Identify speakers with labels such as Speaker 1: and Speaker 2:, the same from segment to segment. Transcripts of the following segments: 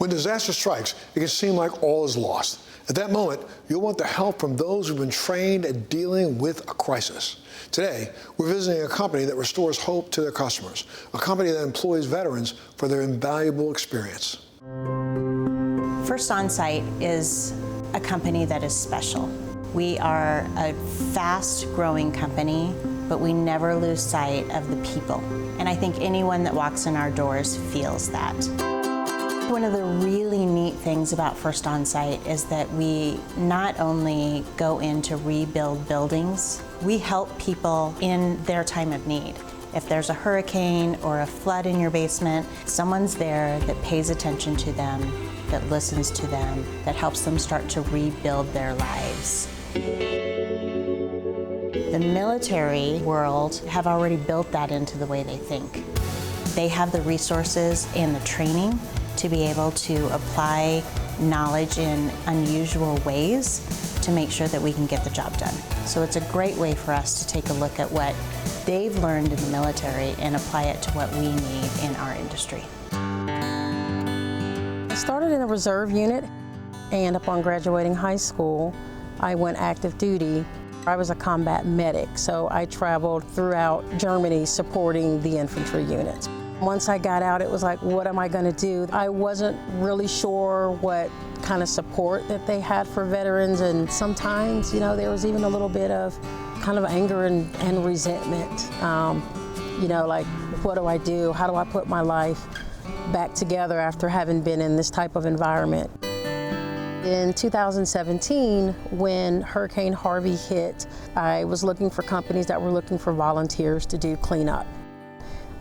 Speaker 1: When disaster strikes, it can seem like all is lost. At that moment, you'll want the help from those who've been trained at dealing with a crisis. Today, we're visiting a company that restores hope to their customers, a company that employs veterans for their invaluable experience.
Speaker 2: FIRST ONSITE is a company that is special. We are a fast-growing company, but we never lose sight of the people. And I think anyone that walks in our doors feels that. One of the really neat things about FIRST ONSITE is that we not only go in to rebuild buildings, we help people in their time of need. If there's a hurricane or a flood in your basement, someone's there that pays attention to them, that listens to them, that helps them start to rebuild their lives. The military world have already built that into the way they think. They have the resources and the training to be able to apply knowledge in unusual ways to make sure that we can get the job done. So it's a great way for us to take a look at what they've learned in the military and apply it to what we need in our industry.
Speaker 3: I started in a reserve unit, and upon graduating high school, I went active duty. I was a combat medic, so I traveled throughout Germany supporting the infantry units. Once I got out, it was like, what am I going to do? I wasn't really sure what kind of support that they had for veterans, and sometimes, you know, there was even a little bit of kind of anger and resentment. You know, like, what do I do? How do I put my life back together after having been in this type of environment? In 2017, when Hurricane Harvey hit, I was looking for companies that were looking for volunteers to do cleanup.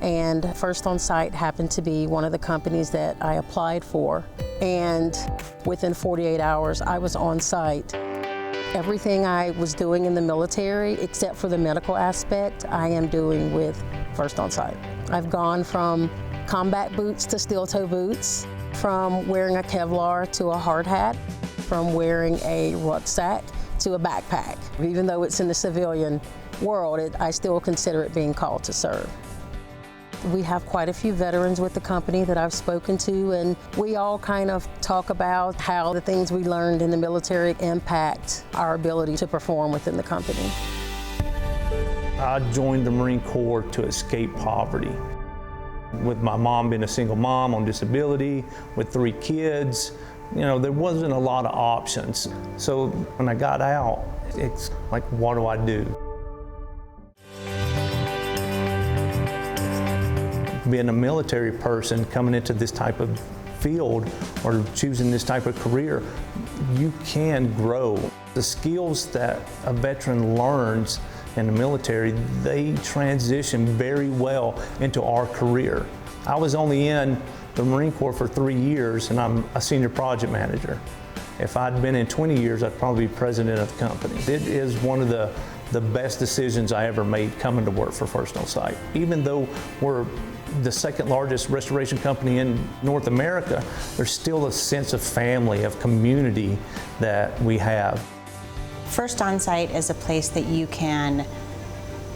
Speaker 3: And FIRST ONSITE happened to be one of the companies that I applied for. And within 48 hours, I was on site. Everything I was doing in the military, except for the medical aspect, I am doing with FIRST ONSITE. I've gone from combat boots to steel-toe boots, from wearing a Kevlar to a hard hat, from wearing a rucksack to a backpack. Even though it's in the civilian world, I still consider it being called to serve. We have quite a few veterans with the company that I've spoken to, and we all kind of talk about how the things we learned in the military impact our ability to perform within the company.
Speaker 4: I joined the Marine Corps to escape poverty. With my mom being a single mom on disability, with 3 kids, you know, there wasn't a lot of options. So when I got out, it's like, what do I do? Being a military person coming into this type of field or choosing this type of career, you can grow. The skills that a veteran learns in the military, they transition very well into our career. I was only in the Marine Corps for 3 years, and I'm a senior project manager. If I'd been in 20 years, I'd probably be president of the company. It is one of the best decisions I ever made coming to work for FIRST ONSITE. Even though we're the second largest restoration company in North America, there's still a sense of family, of community that we have.
Speaker 2: FIRST ONSITE is a place that you can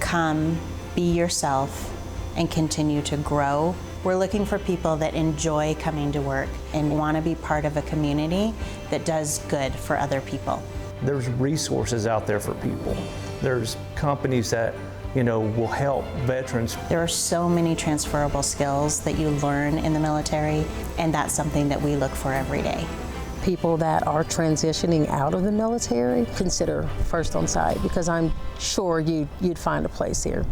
Speaker 2: come, be yourself, and continue to grow. We're looking for people that enjoy coming to work and want to be part of a community that does good for other people.
Speaker 4: There's resources out there for people. There's companies that, you know, will help veterans.
Speaker 2: There are so many transferable skills that you learn in the military, and that's something that we look for every day.
Speaker 3: People that are transitioning out of the military, consider FIRST ONSITE, because I'm sure you'd find a place here.